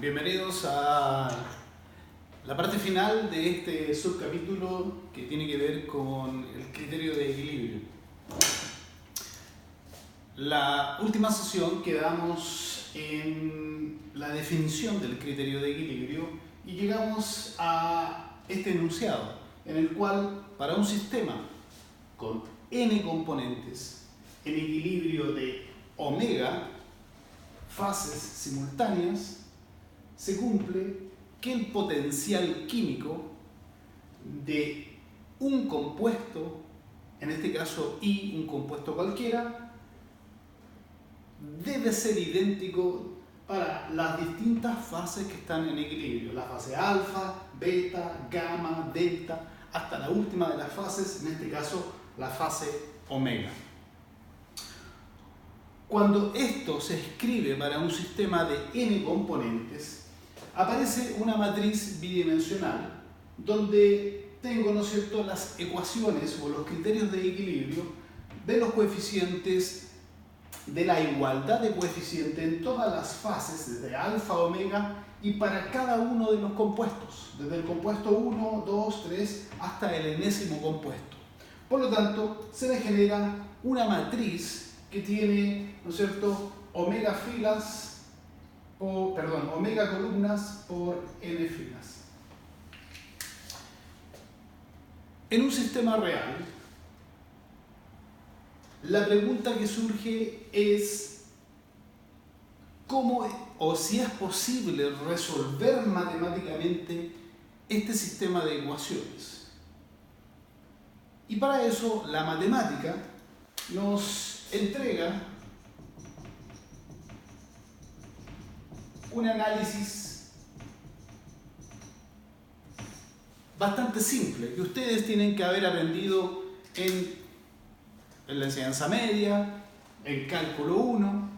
Bienvenidos a la parte final de este subcapítulo que tiene que ver con el criterio de equilibrio. La última sesión quedamos en la definición del criterio de equilibrio y llegamos a este enunciado en el cual para un sistema con n componentes en equilibrio de omega fases simultáneas se cumple que el potencial químico de un compuesto, en este caso I, un compuesto cualquiera, debe ser idéntico para las distintas fases que están en equilibrio, la fase alfa, beta, gamma, delta, hasta la última de las fases, en este caso la fase omega. Cuando esto se escribe para un sistema de n componentes, aparece una matriz bidimensional donde tengo, ¿no es cierto?, las ecuaciones o los criterios de equilibrio de los coeficientes, de la igualdad de coeficiente en todas las fases, desde alfa a omega, y para cada uno de los compuestos, desde el compuesto 1, 2, 3 hasta el enésimo compuesto. Por lo tanto, se me genera una matriz que tiene, ¿no es cierto?, omega columnas por n filas. En un sistema real, la pregunta que surge es cómo o si es posible resolver matemáticamente este sistema de ecuaciones. Y para eso la matemática nos entrega un análisis bastante simple que ustedes tienen que haber aprendido en la enseñanza media, en cálculo 1,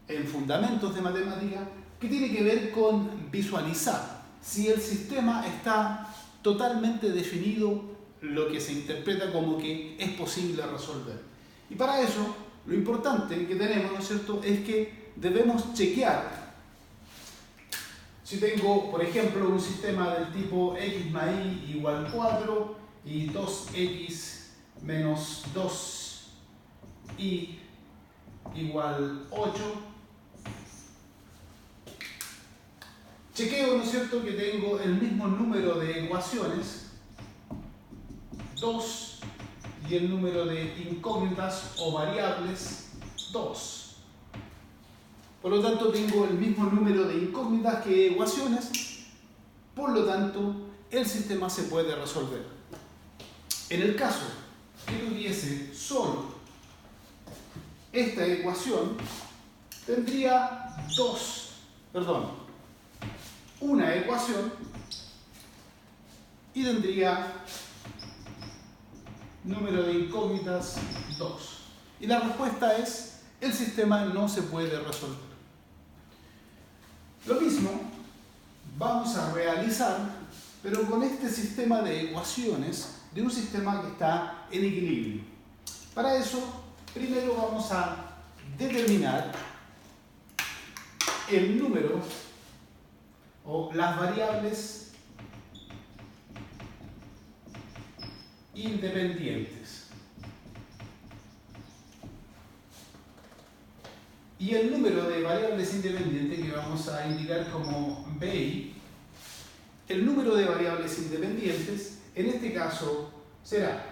en fundamentos de matemática, que tiene que ver con visualizar si el sistema está totalmente definido, lo que se interpreta como que es posible resolver. Y para eso, lo importante que tenemos, ¿no es cierto?, es que debemos chequear. Si tengo, por ejemplo, un sistema del tipo x más y igual 4 y 2x menos 2y igual 8, chequeo, ¿no es cierto?, que tengo el mismo número de ecuaciones, 2, y el número de incógnitas o variables, 2. Por lo tanto, tengo el mismo número de incógnitas que ecuaciones, por lo tanto, el sistema se puede resolver. En el caso que tuviese solo esta ecuación, tendría una ecuación y tendría número de incógnitas 2. Y la respuesta es, el sistema no se puede resolver. Lo mismo vamos a realizar, pero con este sistema de ecuaciones de un sistema que está en equilibrio. Para eso, primero vamos a determinar el número o las variables independientes. Y el número de variables independientes que vamos a indicar como BI, el número de variables independientes, en este caso será,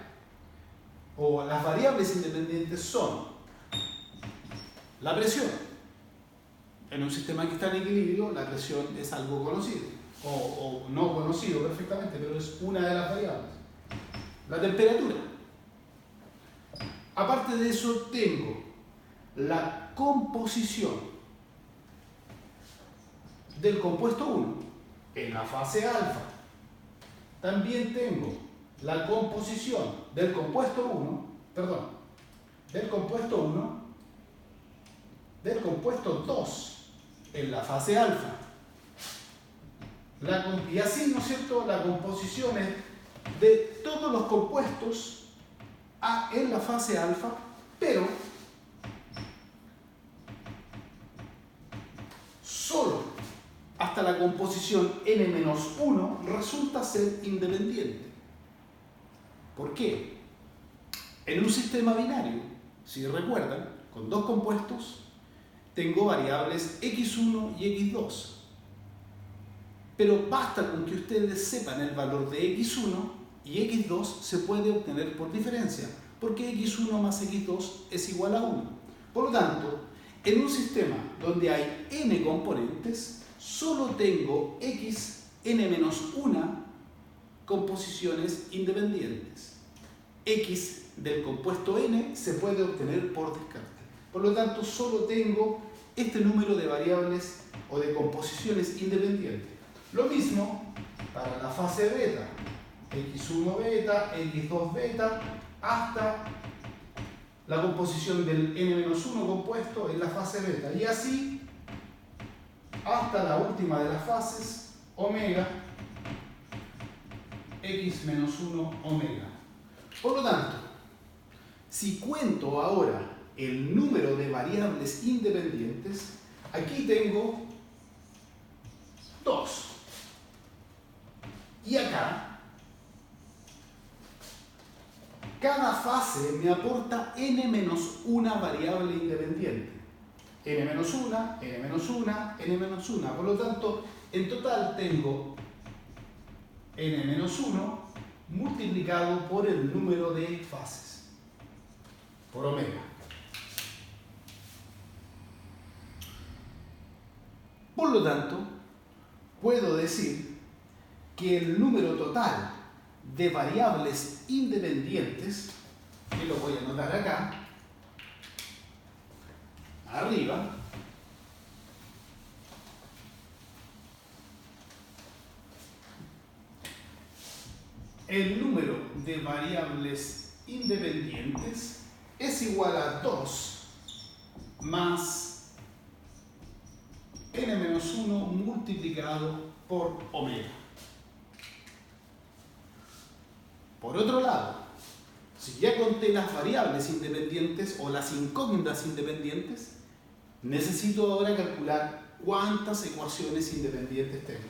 o las variables independientes son la presión. En un sistema que está en equilibrio, la presión es algo conocido, o no conocido perfectamente, pero es una de las variables. La temperatura. Aparte de eso, tengo la composición del compuesto 1 en la fase alfa. También tengo la composición del compuesto 2 en la fase alfa. Y así, ¿no es cierto?, la composición de todos los compuestos en la fase alfa, pero solo hasta la composición n-1 resulta ser independiente. ¿Por qué? En un sistema binario, si recuerdan, con dos compuestos, tengo variables x1 y x2. Pero basta con que ustedes sepan el valor de x1 y x2 se puede obtener por diferencia, porque x1 más x2 es igual a 1. Por lo tanto, en un sistema donde hay n componentes, solo tengo x n-1 composiciones independientes. X del compuesto n se puede obtener por descarte. Por lo tanto, solo tengo este número de variables o de composiciones independientes. Lo mismo para la fase beta, x1 beta, x2 beta, hasta la composición del n-1 compuesto en la fase beta. Y así hasta la última de las fases, omega, x-1 omega. Por lo tanto, si cuento ahora el número de variables independientes, aquí tengo 2. Y acá, cada fase me aporta n-1 variable independiente. n-1, n-1, n-1. Por lo tanto, en total tengo n-1 multiplicado por el número de fases, por omega. Por lo tanto, puedo decir que el número total de variables independientes, que lo voy a anotar acá, arriba, el número de variables independientes es igual a 2 más n-1 multiplicado por omega. Por otro lado, si ya conté las variables independientes o las incógnitas independientes, necesito ahora calcular cuántas ecuaciones independientes tengo.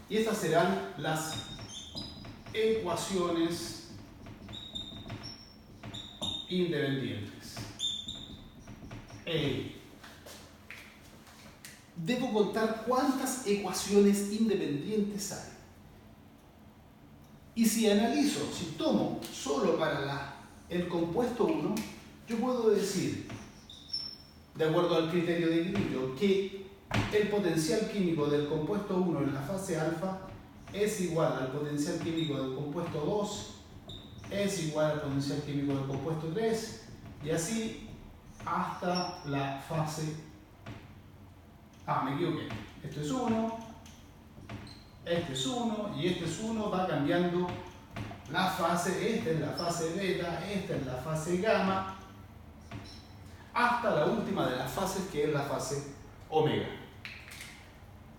Y estas serán las ecuaciones independientes. Debo contar cuántas ecuaciones independientes hay. Y si analizo, si tomo solo para el compuesto 1, yo puedo decir, de acuerdo al criterio de equilibrio, que el potencial químico del compuesto 1 en la fase alfa es igual al potencial químico del compuesto 2, es igual al potencial químico del compuesto 3, y así hasta la fase... me equivoqué. Esto es 1, este es 1 y este es 1, va cambiando la fase. Esta es la fase beta, esta es la fase gamma, hasta la última de las fases, que es la fase omega.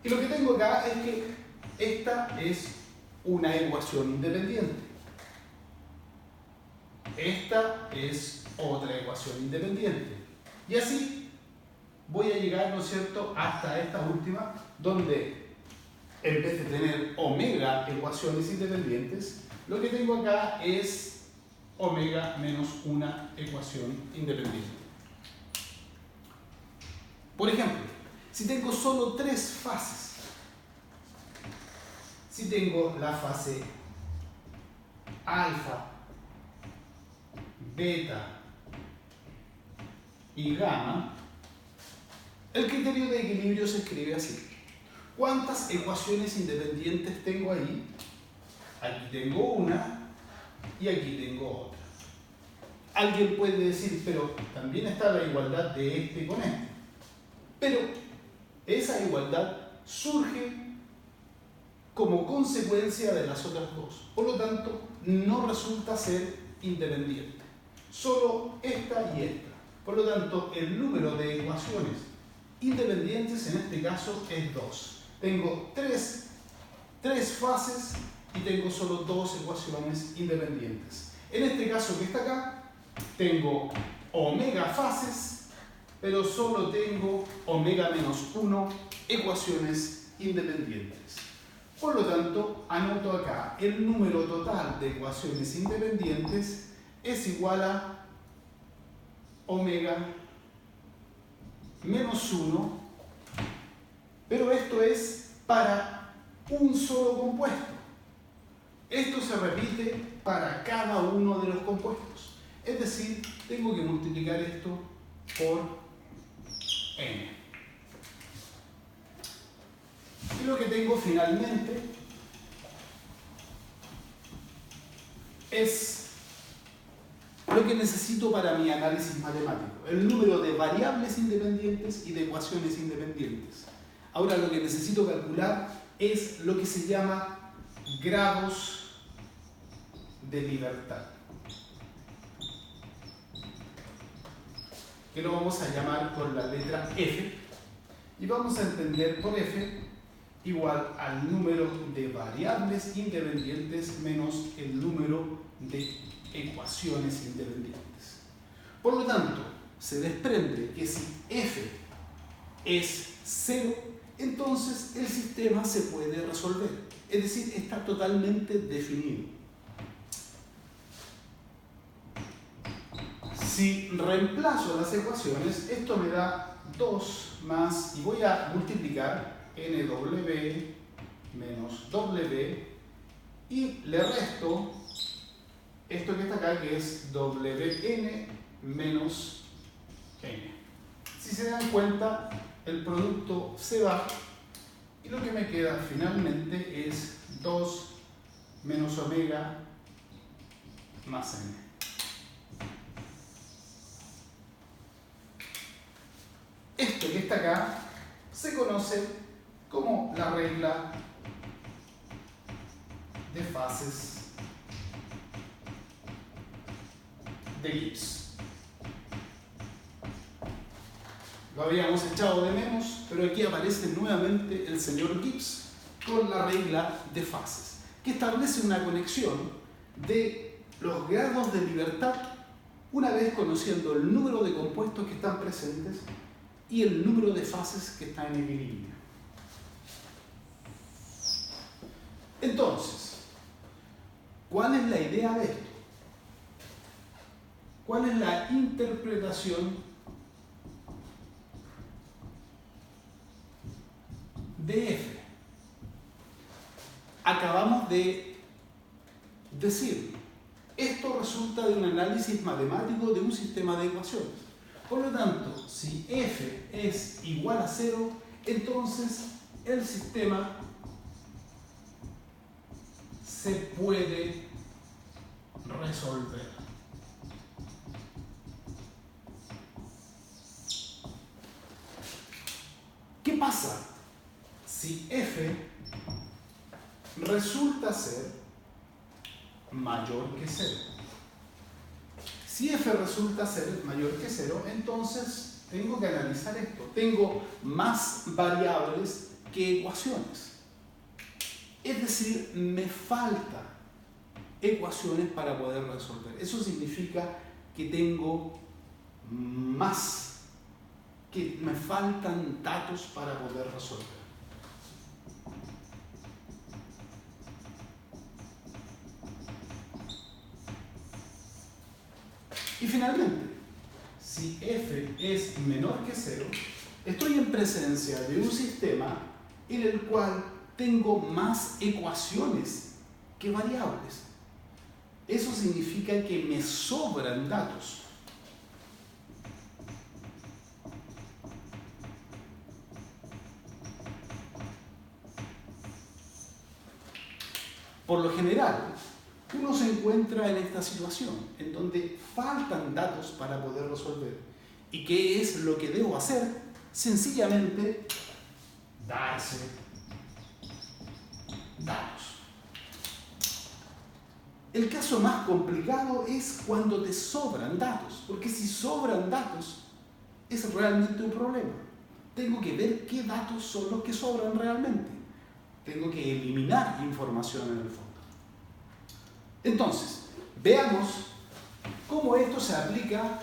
Y lo que tengo acá es que esta es una ecuación independiente. Esta es otra ecuación independiente. Y así voy a llegar, ¿no es cierto?, hasta esta última, donde en vez de tener omega ecuaciones independientes, lo que tengo acá es omega menos una ecuación independiente. Por ejemplo, si tengo solo 3 fases, si tengo la fase alfa, beta y gamma, el criterio de equilibrio se escribe así. ¿Cuántas ecuaciones independientes tengo ahí? Aquí tengo una y aquí tengo otra. Alguien puede decir, pero también está la igualdad de este con este. Pero esa igualdad surge como consecuencia de las otras dos. Por lo tanto, no resulta ser independiente. Solo esta y esta. Por lo tanto, el número de ecuaciones independientes en este caso es 2. Tengo tres fases y tengo solo 2 ecuaciones independientes. En este caso que está acá, tengo omega fases, pero solo tengo omega menos 1 ecuaciones independientes. Por lo tanto, anoto acá el número total de ecuaciones independientes es igual a omega menos 1, pero esto es para un solo compuesto. Esto se repite para cada uno de los compuestos. Es decir, tengo que multiplicar esto por n. Y lo que tengo finalmente es lo que necesito para mi análisis matemático, el número de variables independientes y de ecuaciones independientes. Ahora lo que necesito calcular es lo que se llama grados de libertad, que lo vamos a llamar con la letra F, y vamos a entender por F igual al número de variables independientes menos el número de ecuaciones independientes. Por lo tanto, se desprende que si F es 0, entonces el sistema se puede resolver, es decir, está totalmente definido. Si reemplazo las ecuaciones, esto me da 2 más, y voy a multiplicar nw menos w, y le resto esto que está acá, que es wn menos n. Si se dan cuenta, el producto se va, y lo que me queda finalmente es 2 menos omega más n. Esto que está acá se conoce como la regla de fases de Gibbs. Lo habíamos echado de menos, pero aquí aparece nuevamente el señor Gibbs con la regla de fases, que establece una conexión de los grados de libertad una vez conociendo el número de compuestos que están presentes y el número de fases que están en equilibrio. Entonces, ¿cuál es la idea de esto? ¿Cuál es la interpretación de F? Acabamos de decir, esto resulta de un análisis matemático de un sistema de ecuaciones. Por lo tanto, si F es igual a 0, entonces el sistema se puede resolver. ¿Qué pasa si F resulta ser mayor que 0? Si F resulta ser mayor que 0, entonces tengo que analizar esto. Tengo más variables que ecuaciones. Es decir, me faltan ecuaciones para poder resolver. Eso significa que tengo más, que me faltan datos para poder resolver. Y finalmente, si F es menor que 0, estoy en presencia de un sistema en el cual tengo más ecuaciones que variables. Eso significa que me sobran datos. Por lo general, uno se encuentra en esta situación, en donde faltan datos para poder resolver. ¿Y qué es lo que debo hacer? Sencillamente, darse datos. El caso más complicado es cuando te sobran datos, porque si sobran datos, es realmente un problema. Tengo que ver qué datos son los que sobran realmente. Tengo que eliminar información en el fondo. Entonces, veamos cómo cómo esto se aplica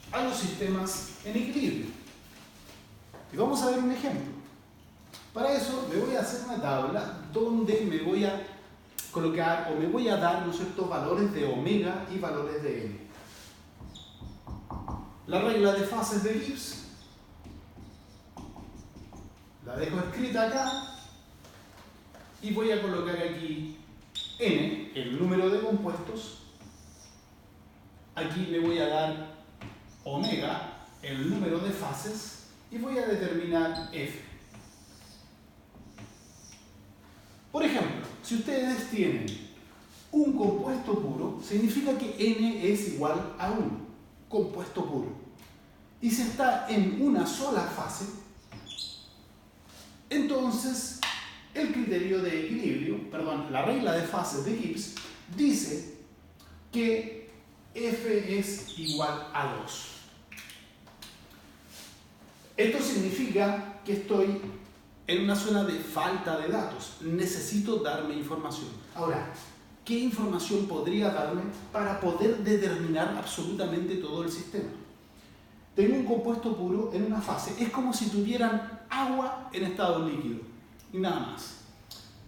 a los sistemas en equilibrio. Y vamos a ver un ejemplo. Para eso me voy a hacer una tabla donde me voy a colocar o me voy a dar, ¿no es cierto?, valores de omega y valores de n. La regla de fases de Gibbs la dejo escrita acá y voy a colocar aquí n, el número de compuestos. Aquí me voy a dar omega, el número de fases, y voy a determinar f. Por ejemplo, si ustedes tienen un compuesto puro, significa que n es igual a 1, compuesto puro. Y si está en una sola fase, entonces el criterio de equilibrio, perdón, la regla de fases de Gibbs dice que f es igual a 2. Esto significa que estoy en una zona de falta de datos. Necesito darme información. Ahora, ¿qué información podría darme para poder determinar absolutamente todo el sistema? Tengo un compuesto puro en una fase. Es como si tuvieran agua en estado líquido y nada más.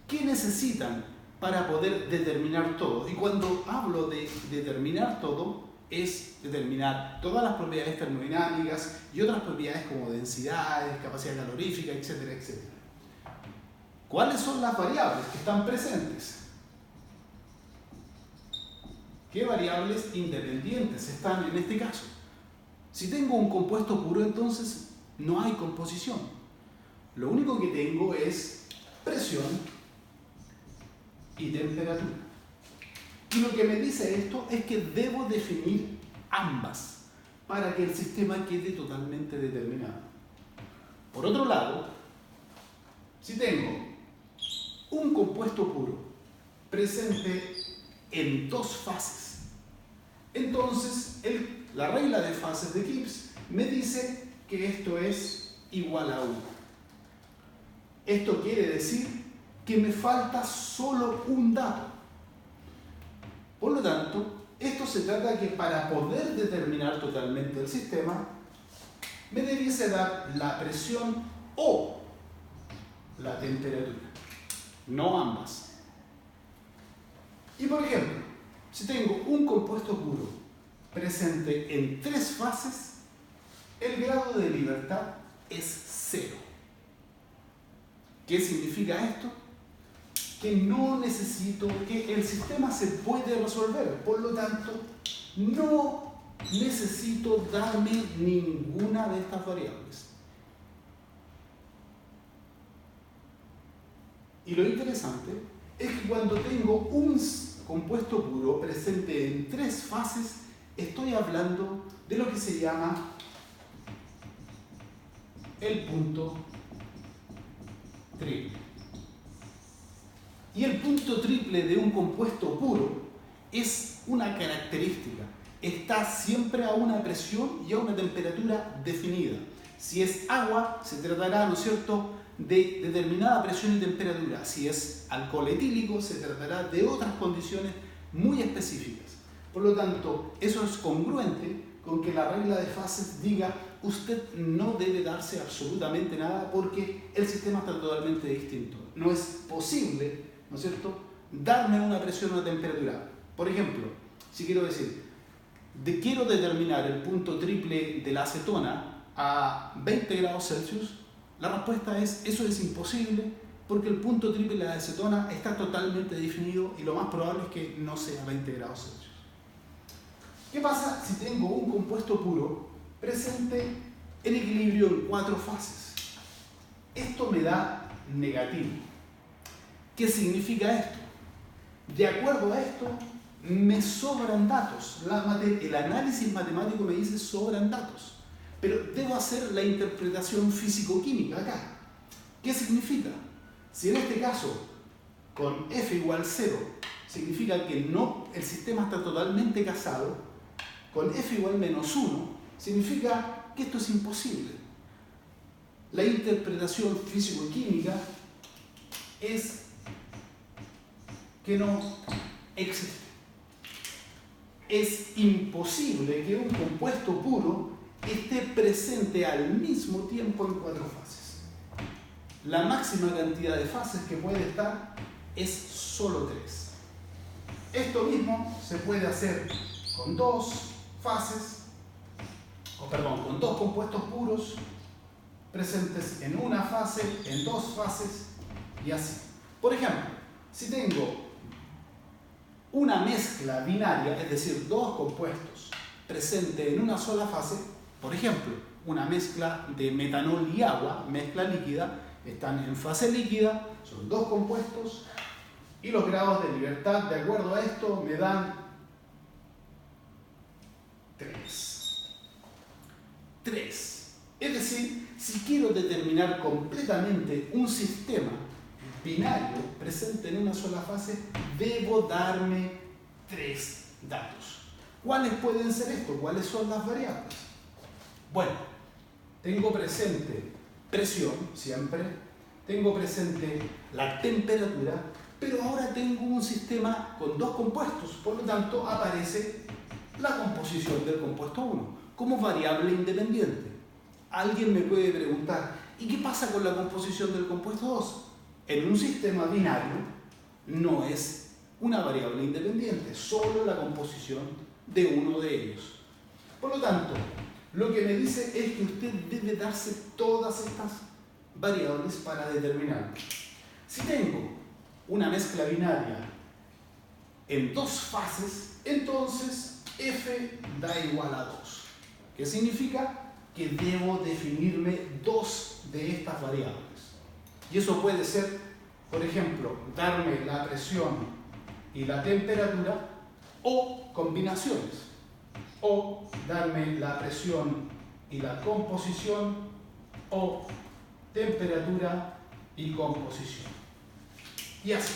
¿Qué necesitan para poder determinar todo? Y cuando hablo de determinar todo, es determinar todas las propiedades termodinámicas y otras propiedades como densidades, capacidad calorífica, etcétera, etcétera. ¿Cuáles son las variables que están presentes? ¿Qué variables independientes están en este caso? Si tengo un compuesto puro, entonces no hay composición. Lo único que tengo es presión y temperatura. Y lo que me dice esto es que debo definir ambas para que el sistema quede totalmente determinado. Por otro lado, si tengo un compuesto puro presente en dos fases, entonces la regla de fases de Gibbs me dice que esto es igual a 1. Esto quiere decir que me falta solo un dato. Por lo tanto, esto se trata que para poder determinar totalmente el sistema, me debiese dar la presión o la temperatura, no ambas. Y por ejemplo, si tengo un compuesto puro presente en 3 fases, el grado de libertad es 0. ¿Qué significa esto? Que no necesito, que el sistema se puede resolver, por lo tanto, no necesito darme ninguna de estas variables. Y lo interesante es que cuando tengo un compuesto puro presente en 3 fases, estoy hablando de lo que se llama el punto triple. Y el punto triple de un compuesto puro es una característica. Está siempre a una presión y a una temperatura definida. Si es agua, se tratará, ¿no es cierto?, de determinada presión y temperatura. Si es alcohol etílico, se tratará de otras condiciones muy específicas. Por lo tanto, eso es congruente con que la regla de fases diga: usted no debe darse absolutamente nada porque el sistema está totalmente distinto. No es posible, ¿no es cierto?, darme una presión o una temperatura. Por ejemplo, si quiero decir, quiero determinar el punto triple de la acetona a 20 grados Celsius, la respuesta es: eso es imposible porque el punto triple de la acetona está totalmente definido y lo más probable es que no sea 20 grados Celsius. ¿Qué pasa si tengo un compuesto puro presente en equilibrio en 4 fases? Esto me da negativo. ¿Qué significa esto? De acuerdo a esto, me sobran datos. El análisis matemático me dice sobran datos. Pero debo hacer la interpretación físico-química acá. ¿Qué significa? Si en este caso, con F igual 0, significa que el sistema está totalmente casado, con F igual menos 1, significa que esto es imposible. La interpretación físico-química es que no existe. es imposible que un compuesto puro esté presente al mismo tiempo en 4 fases. La máxima cantidad de fases que puede estar es solo 3. Esto mismo se puede hacer con 2 fases, con 2 compuestos puros presentes en una fase, en 2 fases y así. Por ejemplo, si tengo una mezcla binaria, es decir, 2 compuestos presentes en una sola fase, por ejemplo, una mezcla de metanol y agua, mezcla líquida, están en fase líquida, son 2 compuestos y los grados de libertad, de acuerdo a esto, me dan 3. Es decir, si quiero determinar completamente un sistema binario presente en una sola fase, debo darme 3 datos. ¿Cuáles pueden ser estos? ¿Cuáles son las variables? Bueno, tengo presente presión, siempre. Tengo presente la temperatura, pero ahora tengo un sistema con 2 compuestos. Por lo tanto, aparece la composición del compuesto 1 como variable independiente. Alguien me puede preguntar, ¿y qué pasa con la composición del compuesto 2? En un sistema binario no es una variable independiente, solo la composición de uno de ellos. Por lo tanto, lo que me dice es que usted debe darse todas estas variables para determinar. Si tengo una mezcla binaria en 2 fases, entonces f da igual a 2. ¿Qué significa? Que debo definirme 2 de estas variables. Y eso puede ser, por ejemplo, darme la presión y la temperatura, o combinaciones, o darme la presión y la composición, o temperatura y composición. Y así.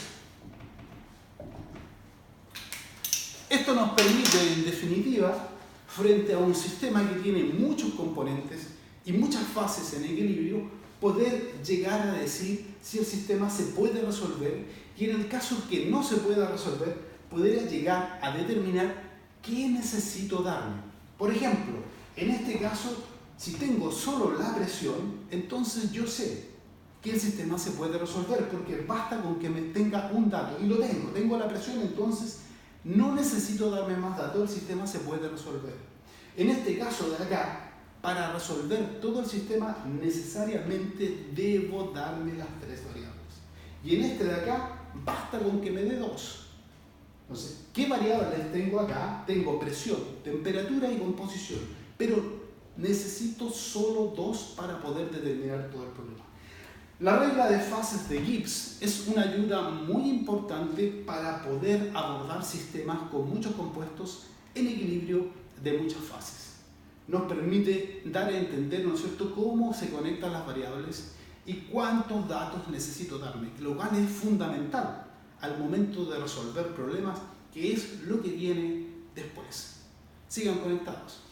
Esto nos permite, en definitiva, frente a un sistema que tiene muchos componentes y muchas fases en equilibrio, poder llegar a decir si el sistema se puede resolver, y en el caso que no se pueda resolver, poder llegar a determinar qué necesito darme. Por ejemplo, en este caso, si tengo solo la presión, entonces yo sé que el sistema se puede resolver, porque basta con que me tenga un dato, y lo tengo la presión, entonces no necesito darme más datos, el sistema se puede resolver. En este caso de acá, para resolver todo el sistema, necesariamente debo darme las 3 variables. Y en este de acá, basta con que me dé 2. Entonces, ¿qué variables tengo acá? Tengo presión, temperatura y composición. Pero necesito solo 2 para poder determinar todo el problema. La regla de fases de Gibbs es una ayuda muy importante para poder abordar sistemas con muchos compuestos en equilibrio de muchas fases. Nos permite dar a entender, ¿no es cierto?, cómo se conectan las variables y cuántos datos necesito darme, lo cual es fundamental al momento de resolver problemas, que es lo que viene después. Sigan conectados.